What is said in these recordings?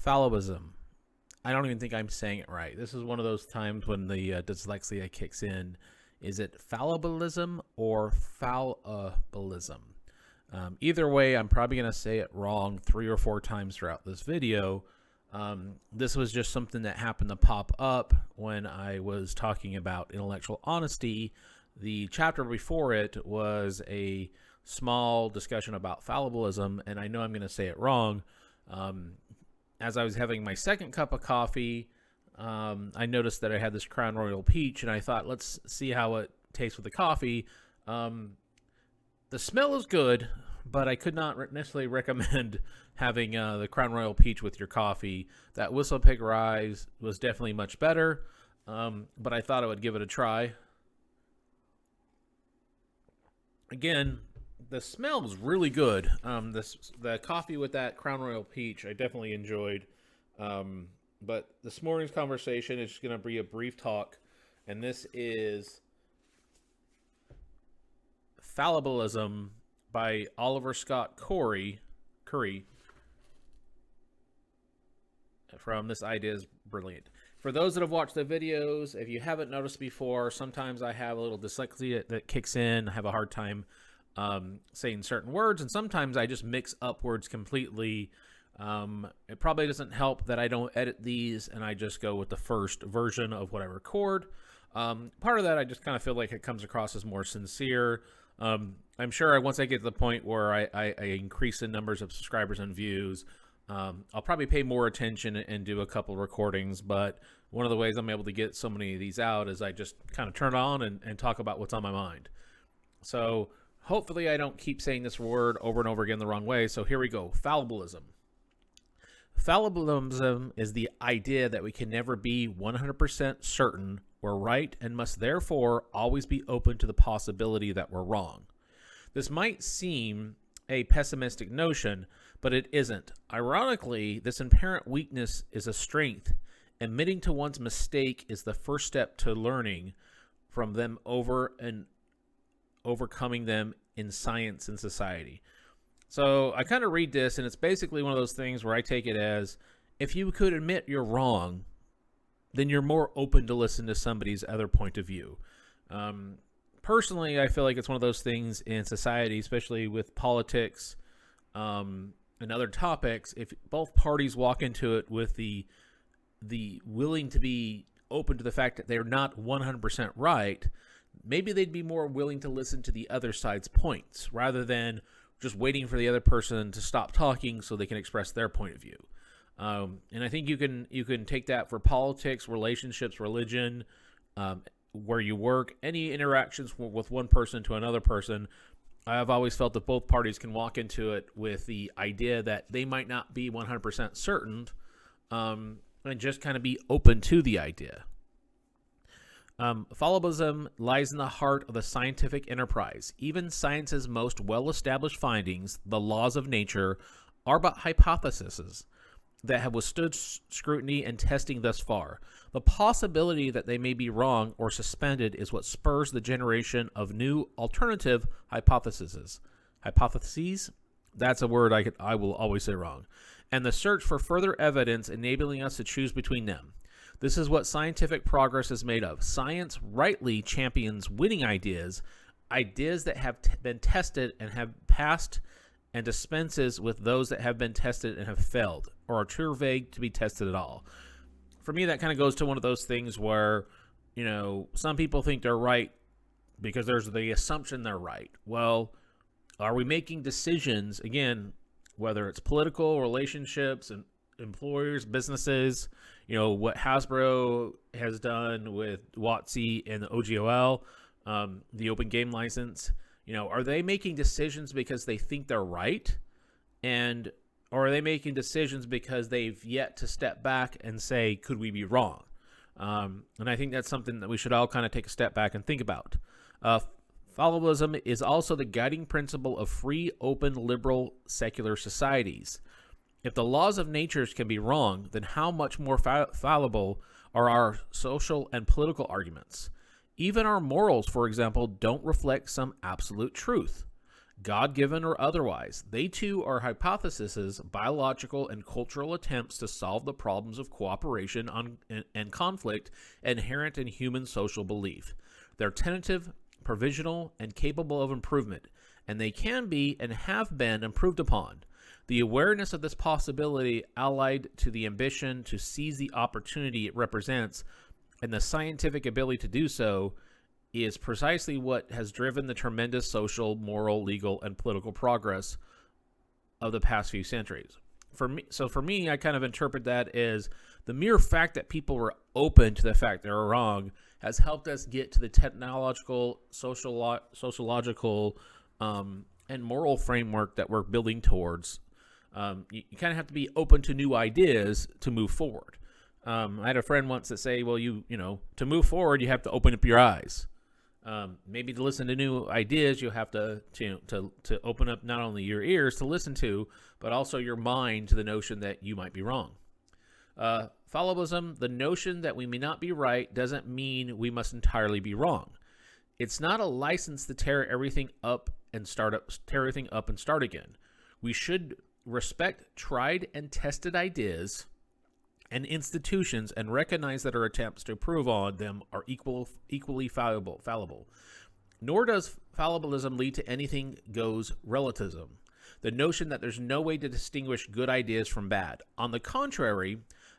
Fallibilism. I don't even think I'm saying it right. This is one of those times when the dyslexia kicks in. Is it fallibilism or fallibilism? Either way, I'm probably going to say it wrong 3 or 4 times throughout this video. This was just something that happened to pop up when I was talking about intellectual honesty. The chapter before it was a small discussion about fallibilism, and I know I'm going to say it wrong. As I was having my second cup of coffee, I noticed that I had this Crown Royal Peach, and I thought, let's see how it tastes with the coffee. The smell is good, but I could not necessarily recommend having the Crown Royal Peach with your coffee. That Whistlepig Rye was definitely much better, but I thought I would give it a try. Again, the smell was really good. The coffee with that Crown Royal Peach, I definitely enjoyed. But this morning's conversation is just going to be a brief talk, and this is Fallibilism by Oliver Scott Curry from This Idea is Brilliant. For those that have watched the videos, if you haven't noticed before, sometimes I have a little dyslexia that kicks in. I have a hard time saying certain words, and sometimes I just mix up words completely. It probably doesn't help that I don't edit these and I just go with the first version of what I record. Part of that, I just kind of feel like it comes across as more sincere. I'm sure once I get to the point where I increase the numbers of subscribers and views, I'll probably pay more attention and do a couple recordings. But one of the ways I'm able to get so many of these out is I just kind of turn on and talk about what's on my mind. So hopefully I don't keep saying this word over and over again the wrong way. So here we go. Fallibilism. Fallibilism is the idea that we can never be 100% certain we're right and must therefore always be open to the possibility that we're wrong. This might seem a pessimistic notion, but it isn't. Ironically, this inherent weakness is a strength. Admitting to one's mistake is the first step to learning from them and overcoming them in science and society. So I kind of read this, and it's basically one of those things where I take it as, if you could admit you're wrong, then you're more open to listen to somebody's other point of view. Personally, I feel like it's one of those things in society, especially with politics and other topics. If both parties walk into it with the willing to be open to the fact that they're not 100% right, maybe they'd be more willing to listen to the other side's points rather than just waiting for the other person to stop talking so they can express their point of view. And I think you can take that for politics, relationships, religion, where you work, any interactions with one person to another person. I've always felt that both parties can walk into it with the idea that they might not be 100% certain, and just kind of be open to the idea. Fallibilism lies in the heart of the scientific enterprise. Even science's most well-established findings, the laws of nature, are but hypotheses that have withstood scrutiny and testing thus far. The possibility that they may be wrong or suspended is what spurs the generation of new alternative hypotheses. Hypotheses? That's a word I will always say wrong. And the search for further evidence enabling us to choose between them. This is what scientific progress is made of. Science rightly champions winning ideas that have been tested and have passed, and dispenses with those that have been tested and have failed, or are too vague to be tested at all. For me, that kind of goes to one of those things where, some people think they're right because there's the assumption they're right. Well, are we making decisions, again, whether it's political, relationships, and employers, businesses, what Hasbro has done with WotC and the OGOL, the open game license, are they making decisions because they think they're right? Or are they making decisions because they've yet to step back and say, could we be wrong? And I think that's something that we should all kind of take a step back and think about. Fallibilism is also the guiding principle of free, open, liberal, secular societies. If the laws of nature can be wrong, then how much more fallible are our social and political arguments? Even our morals, for example, don't reflect some absolute truth. God-given or otherwise. They too are hypotheses, biological and cultural attempts to solve the problems of cooperation and conflict inherent in human social belief. They're tentative, provisional, and capable of improvement, and they can be and have been improved upon. The awareness of this possibility, allied to the ambition to seize the opportunity it represents, and the scientific ability to do so, is precisely what has driven the tremendous social, moral, legal, and political progress of the past few centuries. For me, I kind of interpret that as the mere fact that people were open to the fact they were wrong has helped us get to the technological, sociological, and moral framework that we're building towards. You kind of have to be open to new ideas to move forward. I had a friend once that say, well, you know, to move forward, you have to open up your eyes. Maybe to listen to new ideas, you have to open up not only your ears to listen to, but also your mind to the notion that you might be wrong. Fallibilism, the notion that we may not be right doesn't mean we must entirely be wrong. It's not a license to tear everything up and start again. We should respect tried and tested ideas and institutions and recognize that our attempts to improve on them are equally fallible. Nor does fallibilism lead to anything goes relativism, the notion that there's no way to distinguish good ideas from bad. On the contrary,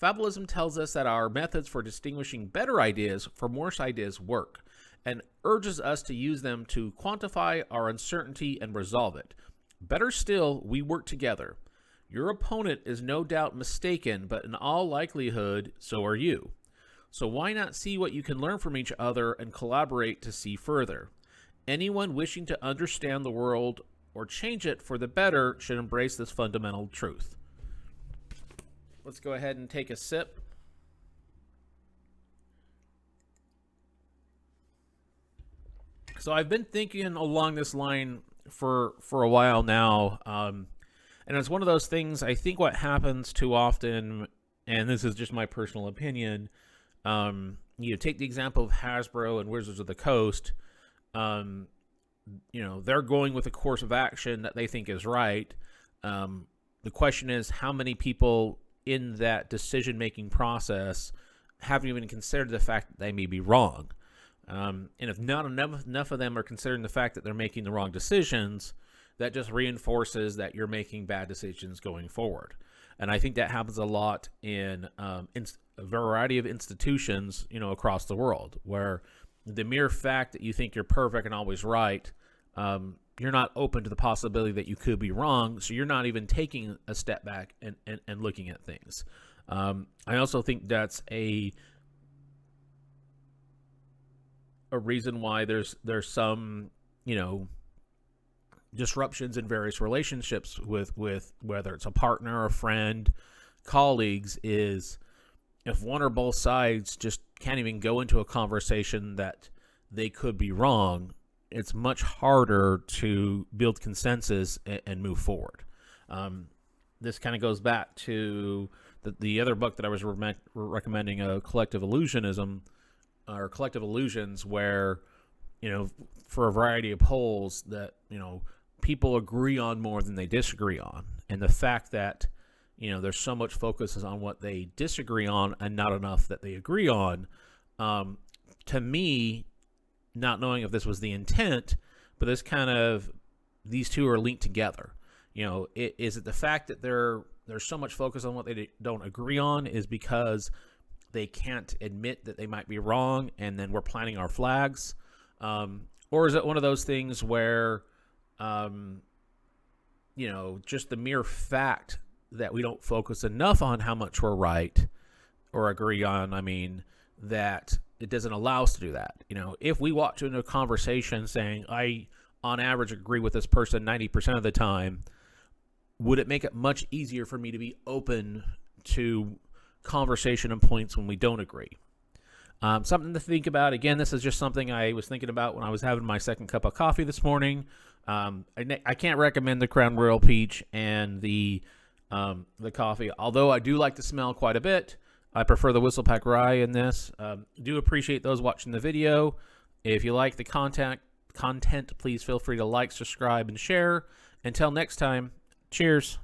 fallibilism tells us that our methods for distinguishing better ideas from worse ideas work, and urges us to use them to quantify our uncertainty and resolve it. Better still, we work together. Your opponent is no doubt mistaken, but in all likelihood, so are you. So why not see what you can learn from each other and collaborate to see further? Anyone wishing to understand the world or change it for the better should embrace this fundamental truth. Let's go ahead and take a sip. So I've been thinking along this line for a while now, and it's one of those things. I think what happens too often, and this is just my personal opinion, you take the example of Hasbro and Wizards of the Coast. They're going with a course of action that they think is right. The question is, how many people in that decision-making process haven't even considered the fact that they may be wrong? And if not enough of them are considering the fact that they're making the wrong decisions, that just reinforces that you're making bad decisions going forward. And I think that happens a lot in a variety of institutions, across the world, where the mere fact that you think you're perfect and always right, you're not open to the possibility that you could be wrong, so you're not even taking a step back and looking at things. I also think that's a reason why there's some, disruptions in various relationships with whether it's a partner, a friend, colleagues, is if one or both sides just can't even go into a conversation that they could be wrong, it's much harder to build consensus and move forward. This kind of goes back to the other book that I was recommending, Collective Illusionism, or Collective Illusions, where, for a variety of polls that, people agree on more than they disagree on. And the fact that, there's so much focus on what they disagree on and not enough that they agree on, to me, not knowing if this was the intent, but these two are linked together. Is it the fact that there's so much focus on what they don't agree on is because they can't admit that they might be wrong, and then we're planting our flags? Or is it one of those things where, just the mere fact that we don't focus enough on how much we're right or agree on, that it doesn't allow us to do that. If we walk into a conversation saying, I, on average, agree with this person 90% of the time, would it make it much easier for me to be open to conversation and points when we don't agree? Something to think about. Again, this is just something I was thinking about when I was having my second cup of coffee this morning. I can't recommend the Crown Royal Peach and the coffee, although I do like the smell quite a bit. I prefer the Whistlepack Rye in this. Do appreciate those watching the video. If you like the content, content, please feel free to like, subscribe, and share. Until next time, cheers.